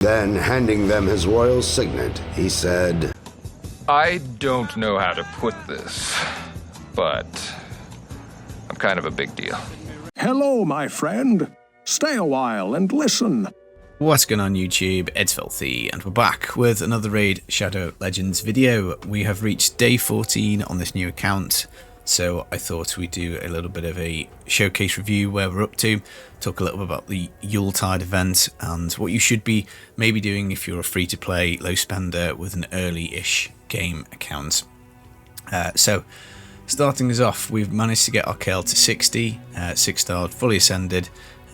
Then, handing them his royal signet, he said, I don't know how to put this, but I'm kind of a big deal. Hello, my friend. Stay a while and listen. What's going on YouTube? It's Filthy, and we're back with another Raid Shadow Legends video. We have reached day 14 on this new account, so I thought we'd do a little bit of a showcase review where we're up to, talk a little bit about the Yuletide event and what you should be maybe doing if you're a free-to-play low spender with an early-ish game account. So starting us off, we've managed to get our Kael to 60, 6-star, fully ascended.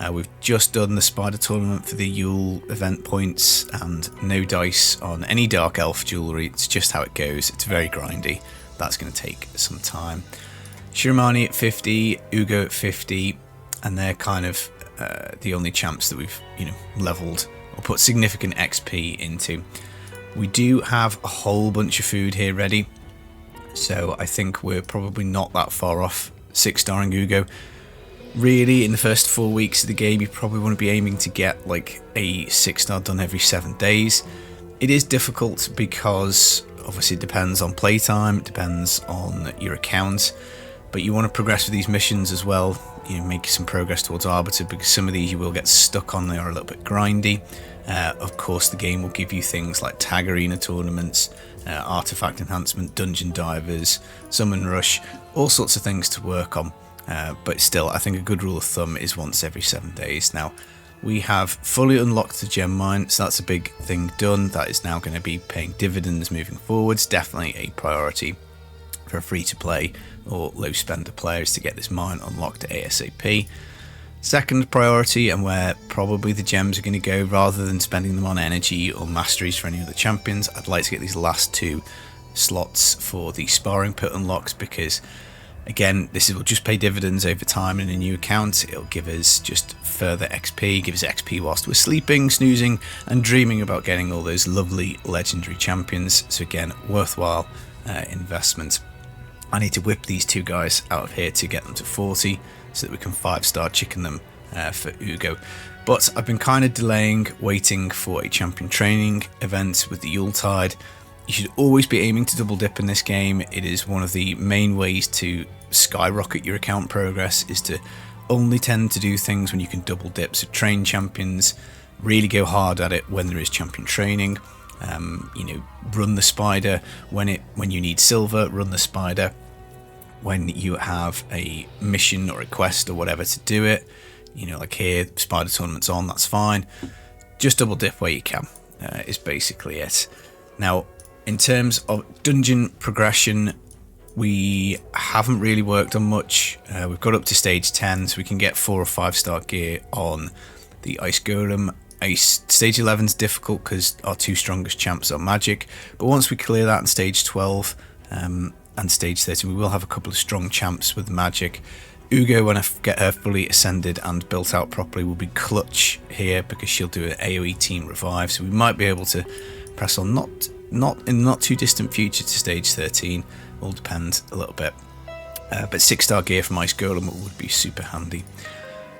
We've just done the spider tournament for the Yule event points and no dice on any dark elf jewellery. It's just how it goes. It's very grindy. That's going to take some time. Shiramani at 50, Ugo at 50, and they're kind of the only champs that we've leveled or put significant XP into. We do have a whole bunch of food here ready, so I think we're probably not that far off 6-starring Ugo. Really, in the first 4 weeks of the game, you probably want to be aiming to get like a 6-star done every 7 days. It is difficult because obviously it depends on playtime, it depends on your account, but you want to progress with these missions as well. Make some progress towards Arbiter, because some of these you will get stuck on. They are a little bit grindy. Of course, the game will give you things like tag arena tournaments, artifact enhancement, dungeon divers, summon rush, all sorts of things to work on. But still, I think a good rule of thumb is once every 7 days. Now, we have fully unlocked the gem mine, so that's a big thing done. That is now going to be paying dividends moving forwards. Definitely a priority for free-to-play or low-spender players to get this mine unlocked ASAP. Second priority, and where probably the gems are going to go, rather than spending them on energy or masteries for any other champions, I'd like to get these last 2 slots for the sparring pit unlocks, because again, this will just pay dividends over time in a new account. It'll give us just further XP, give us XP whilst we're sleeping, snoozing, and dreaming about getting all those lovely legendary champions. So again, worthwhile investment. I need to whip these 2 guys out of here to get them to 40, so that we can 5-star chicken them for Ugo. But I've been kind of delaying, waiting for a champion training event with the Yuletide. You should always be aiming to double dip in this game. It is one of the main ways to skyrocket your account progress, is to only tend to do things when you can double dip. So train champions, really go hard at it when there is champion training. Run the spider when you need silver, run the spider when you have a mission or a quest or whatever to do it. Like here, spider tournament's on, that's fine. Just double dip where you can, is basically it. Now, in terms of dungeon progression, we haven't really worked on much. We've got up to stage 10, so we can get 4 or 5-star gear on the Ice Golem. Stage 11 is difficult because our 2 strongest champs are magic, but once we clear that in stage 12 and stage 13, we will have a couple of strong champs with magic. Ugo, when I get her fully ascended and built out properly, will be clutch here because she'll do an AoE team revive, so we might be able to press on not in the not too distant future to stage 13. Will depend a little bit, but 6-star gear from Ice Golem would be super handy.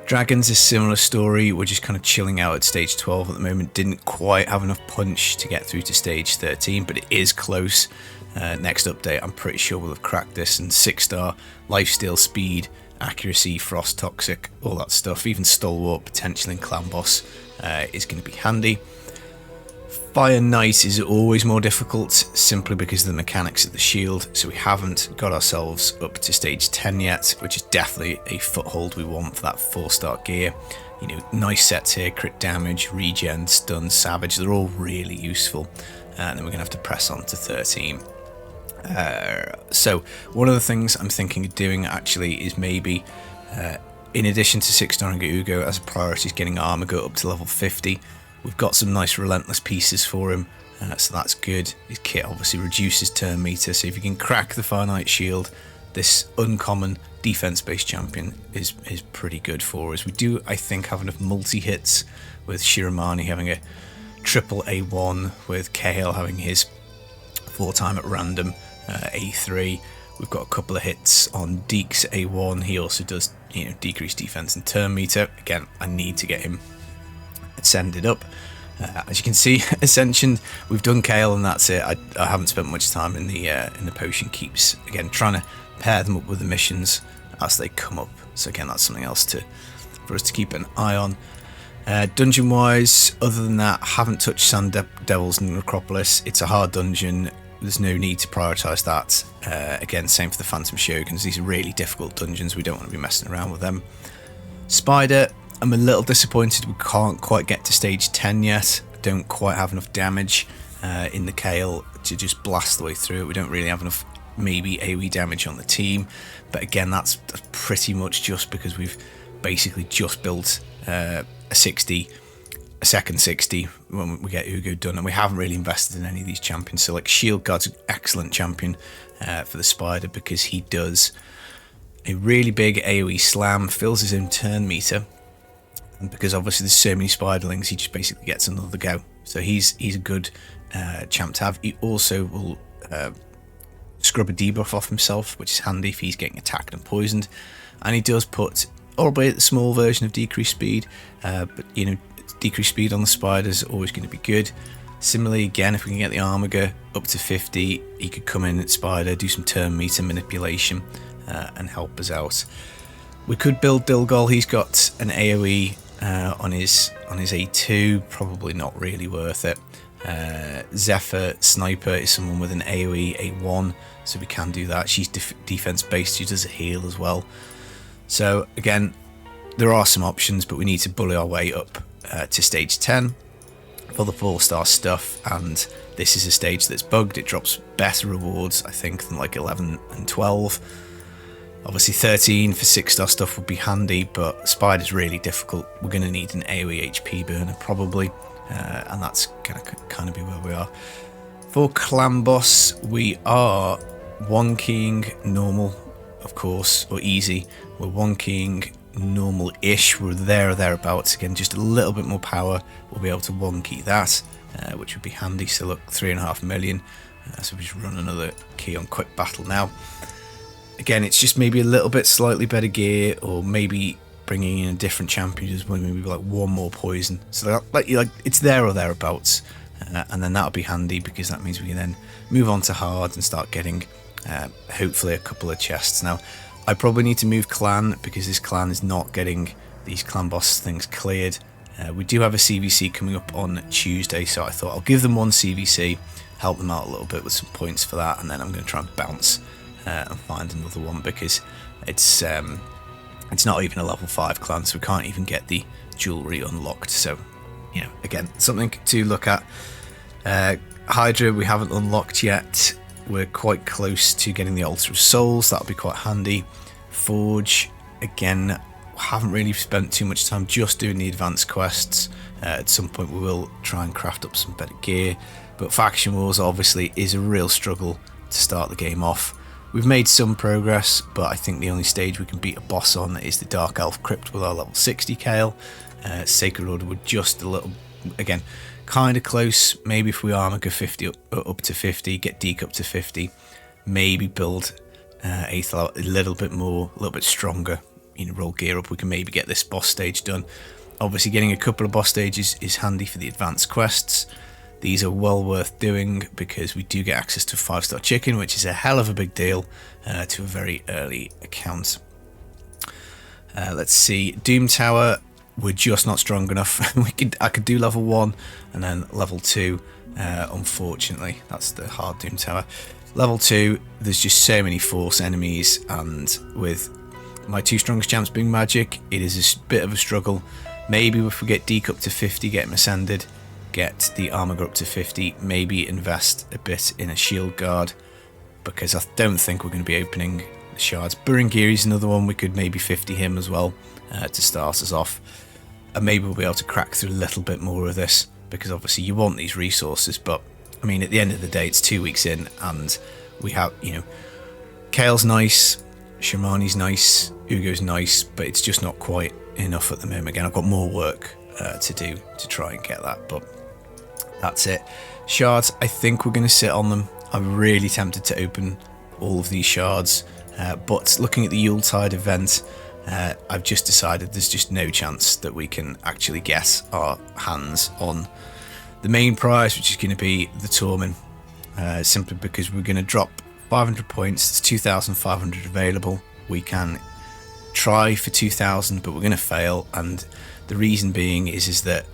Dragons is similar story. We're just kind of chilling out at stage 12 at the moment. Didn't quite have enough punch to get through to stage 13, but it is close. Next update, I'm pretty sure we'll have cracked this. And 6-star lifesteal, speed, accuracy, frost, toxic, all that stuff. Even stalwart potential in clan boss is going to be handy. Fire Knight is always more difficult, simply because of the mechanics of the shield, so we haven't got ourselves up to stage 10 yet, which is definitely a foothold we want for that 4-star gear. Nice sets here: crit damage, regen, stun, savage. They're all really useful, and then we're going to have to press on to 13. So one of the things I'm thinking of doing actually is maybe, in addition to 6-starring Ugo, as a priority is getting armor go up to level 50. We've got some nice relentless pieces for him, so that's good. His kit obviously reduces turn meter, so if you can crack the Fire Knight shield, this uncommon defense-based champion is pretty good for us. We do, I think, have enough multi-hits, with Shiramani having a triple A1, with Kael having his 4-time at random A3. We've got a couple of hits on Deek's A1. He also does decrease defense and turn meter. Again, I need to get him ascended up. As you can see, Ascension, we've done Kael and that's it. I haven't spent much time in the potion keeps. Again, trying to pair them up with the missions as they come up. So again, that's something else for us to keep an eye on. Dungeon wise, other than that, haven't touched Sand Devils and Necropolis. It's a hard dungeon. There's no need to prioritise that. Again, same for the Phantom Shoguns. These are really difficult dungeons. We don't want to be messing around with them. Spider, I'm a little disappointed we can't quite get to stage 10 yet. I don't quite have enough damage in the Kael to just blast the way through it. We don't really have enough maybe AoE damage on the team. But again, that's pretty much just because we've basically just built a second 60 when we get Ugo done, and we haven't really invested in any of these champions. So like Shield Guard's an excellent champion for the Spider because he does a really big AoE slam, fills his own turn meter, and because obviously there's so many Spiderlings, he just basically gets another go. So he's a good champ to have. He also will scrub a debuff off himself, which is handy if he's getting attacked and poisoned, and he does put, albeit a small version of decreased speed, but you know, decreased speed on the Spider is always going to be good. Similarly, again, if we can get the Armiger up to 50, he could come in at Spider, do some turn meter manipulation, and help us out. We could build Dilgol. He's got an AoE on his A2, probably not really worth it. Zephyr Sniper is someone with an AoE A1, so we can do that. She's defense based, she does a heal as well. So again, there are some options, but we need to bully our way up to stage 10 for the 4-star stuff, and this is a stage that's bugged. It drops better rewards, I think, than like 11 and 12. Obviously 13 for 6-star stuff would be handy, but Spider's really difficult. We're going to need an AoE HP burner probably, and that's going to kind of be where we are. For Clan Boss, we are 1 keying normal, of course, or easy. We're 1 keying normal-ish. We're there or thereabouts. Again, just a little bit more power. We'll be able to 1 key that, which would be handy. So look, 3.5 million. So we just run another key on quick battle now. Again, it's just maybe a little bit slightly better gear, or maybe bringing in a different champion, just maybe like 1 more poison. So like it's there or thereabouts, and then that'll be handy because that means we can then move on to hard and start getting hopefully a couple of chests. Now, I probably need to move clan because this clan is not getting these clan boss things cleared. We do have a CVC coming up on Tuesday, so I thought I'll give them 1 CVC, help them out a little bit with some points for that, and then I'm going to try and bounce and find another one because it's not even a level 5 clan, so we can't even get the jewelry unlocked. So, you know, again, something to look at. Hydra we haven't unlocked yet. We're quite close to getting the Altar of Souls. That'll be quite handy. Forge, again, haven't really spent too much time just doing the advanced quests. At some point we will try and craft up some better gear. But Faction Wars obviously is a real struggle to start the game off. We've made some progress, but I think the only stage we can beat a boss on is the Dark Elf Crypt with our level 60 Kael. Sacred Order would just a little, again, kind of close. Maybe if we Armiger 50 up to 50, get Deke up to 50, maybe build Aethel a little bit more, a little bit stronger, you know, roll gear up, we can maybe get this boss stage done. Obviously getting a couple of boss stages is handy for the advanced quests. These are well worth doing because we do get access to 5-star chicken, which is a hell of a big deal to a very early account. Let's see, Doom Tower, we're just not strong enough. I could do level 1 and then level 2. Unfortunately, that's the hard Doom Tower. Level 2, there's just so many force enemies, and with my 2 strongest champs being magic, it is a bit of a struggle. Maybe if we get Deke up to 50, get him ascended, get the Armiger up to 50, maybe invest a bit in a shield guard, because I don't think we're going to be opening the shards. Burungiri's another one, we could maybe 50 him as well to start us off. And maybe we'll be able to crack through a little bit more of this, because obviously you want these resources, but I mean, at the end of the day, it's 2 weeks in, and we have, you know, Kael's nice, Shamani's nice, Ugo's nice, but it's just not quite enough at the moment. Again, I've got more work to do to try and get that, but that's it. Shards, I think we're going to sit on them. I'm really tempted to open all of these shards, but looking at the Yuletide event, I've just decided there's just no chance that we can actually get our hands on the main prize, which is going to be the Torment, simply because we're going to drop 500 points. There's 2,500 available. We can try for 2,000, but we're going to fail, and the reason being is that,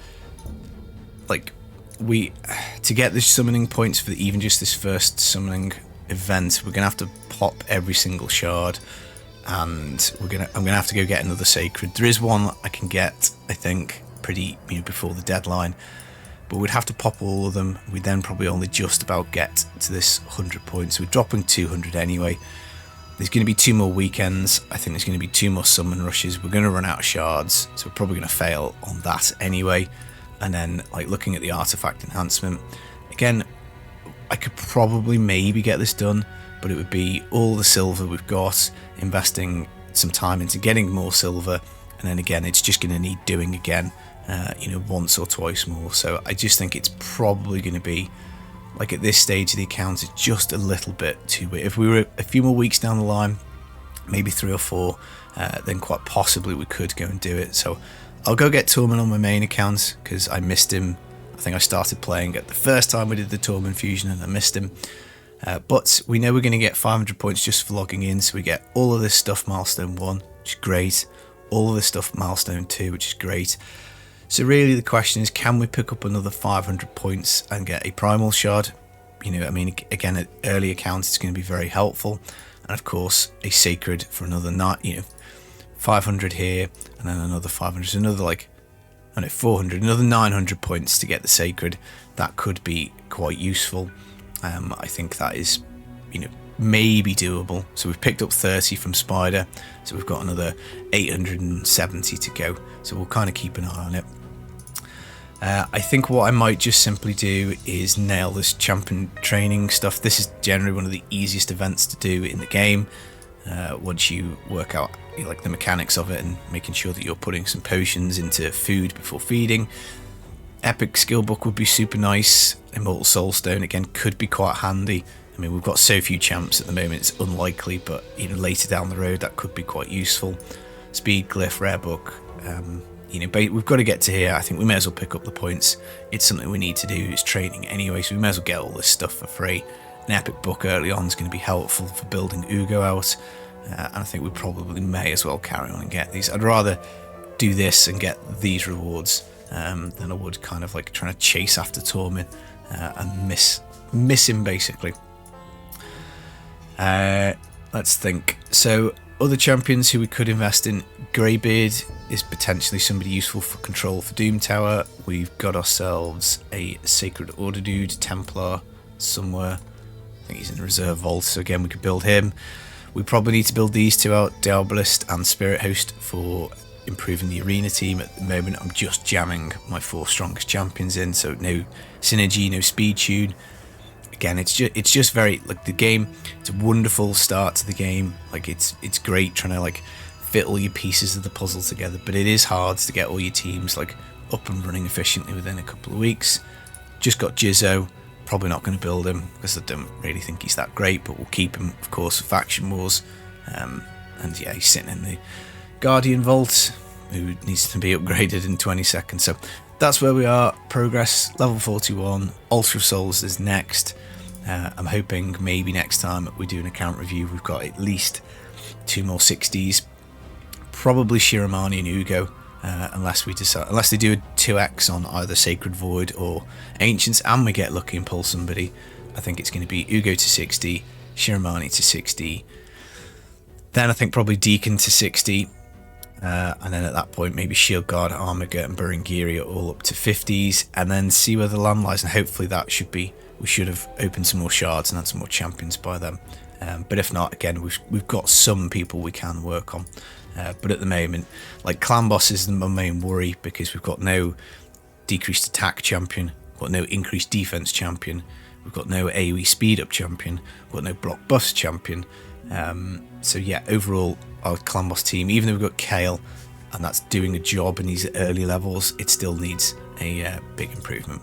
like, to get the summoning points for even just this first summoning event, we're gonna have to pop every single shard, and I'm gonna have to go get another sacred. There is one I can get, I think, pretty before the deadline, but we'd have to pop all of them. We'd then probably only just about get to this 100 points. We're dropping 200 anyway. There's going to be 2 more weekends. I think there's going to be 2 more summon rushes. We're going to run out of shards, so we're probably going to fail on that anyway. And then, like, looking at the artifact enhancement, again, I could probably maybe get this done, but it would be all the silver we've got, investing some time into getting more silver, and then again, it's just going to need doing again, once or twice more. So I just think it's probably going to be, like, at this stage of the account, it's just a little bit too weird. If we were a few more weeks down the line, maybe 3 or 4, then quite possibly we could go and do it. So I'll go get Torment on my main account, because I missed him. I think I started playing it the first time we did the Torment fusion and I missed him. But we know we're going to get 500 points just for logging in, so we get all of this stuff milestone 1, which is great. All of this stuff milestone 2, which is great. So really the question is, can we pick up another 500 points and get a primal shard? Again, at early accounts it's going to be very helpful. And of course, a sacred for another 500 here, and then another 500, so another 400, another 900 points to get the sacred. That could be quite useful. I think that is, maybe doable. So we've picked up 30 from Spider, so we've got another 870 to go. So we'll kind of keep an eye on it. I think what I might just simply do is nail this champion training stuff. This is generally one of the easiest events to do in the game. Once you work out the mechanics of it and making sure that you're putting some potions into food before feeding. Epic skill book would be super nice. Immortal Soulstone again could be quite handy. I mean, we've got so few champs at the moment, it's unlikely, but later down the road that could be quite useful. Speed glyph, rare book. But we've got to get to here. I think we may as well pick up the points. It's something we need to do. It's training anyway, so we may as well get all this stuff for free. An epic book early on is going to be helpful for building Ugo out, and I think we probably may as well carry on and get these. I'd rather do this and get these rewards than I would kind of trying to chase after Torment and miss him basically. Let's think. So other champions who we could invest in, Greybeard is potentially somebody useful for control for Doom Tower. We've got ourselves a Sacred Order dude, Templar somewhere. I think he's in the reserve vault, so again we could build him. We probably need to build these 2 out, Diabolist and Spirit Host, for improving the arena team. At the moment I'm just jamming my 4 strongest champions in, so no synergy, no speed tune. Again, it's just very, the game, it's a wonderful start to the game. It's great trying to fit all your pieces of the puzzle together, but it is hard to get all your teams up and running efficiently within a couple of weeks. Just got Jizzo. Probably not going to build him because I don't really think he's that great, but we'll keep him, of course, for faction wars. And yeah, he's sitting in the Guardian Vault, who needs to be upgraded in 20 seconds. So that's where we are. Progress level 41. Ultra Souls is next. I'm hoping maybe next time we do an account review, we've got at least 2 more 60s. Probably Shiramani and Ugo. Unless they do a 2x on either Sacred Void or Ancients, and we get lucky and pull somebody. I think it's going to be Ugo to 60, Shiramani to 60, then I think probably Deacon to 60, and then at that point maybe Shield Guard, Armiger and Berengiri are all up to 50s, and then see where the land lies, and hopefully that should be, we should have opened some more shards and had some more champions by then. But if not, again, we've got some people we can work on. But at the moment, Clan Boss is my main worry, because we've got no decreased attack champion, we've got no increased defense champion, we've got no AoE speed up champion, we've got no block buffs champion. So yeah, overall, our Clan Boss team, even though we've got Kael, and that's doing a job in these early levels, it still needs a big improvement.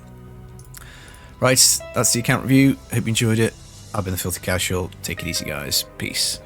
Right, that's the account review. Hope you enjoyed it. I've been the Filthy Casual. Take it easy, guys. Peace.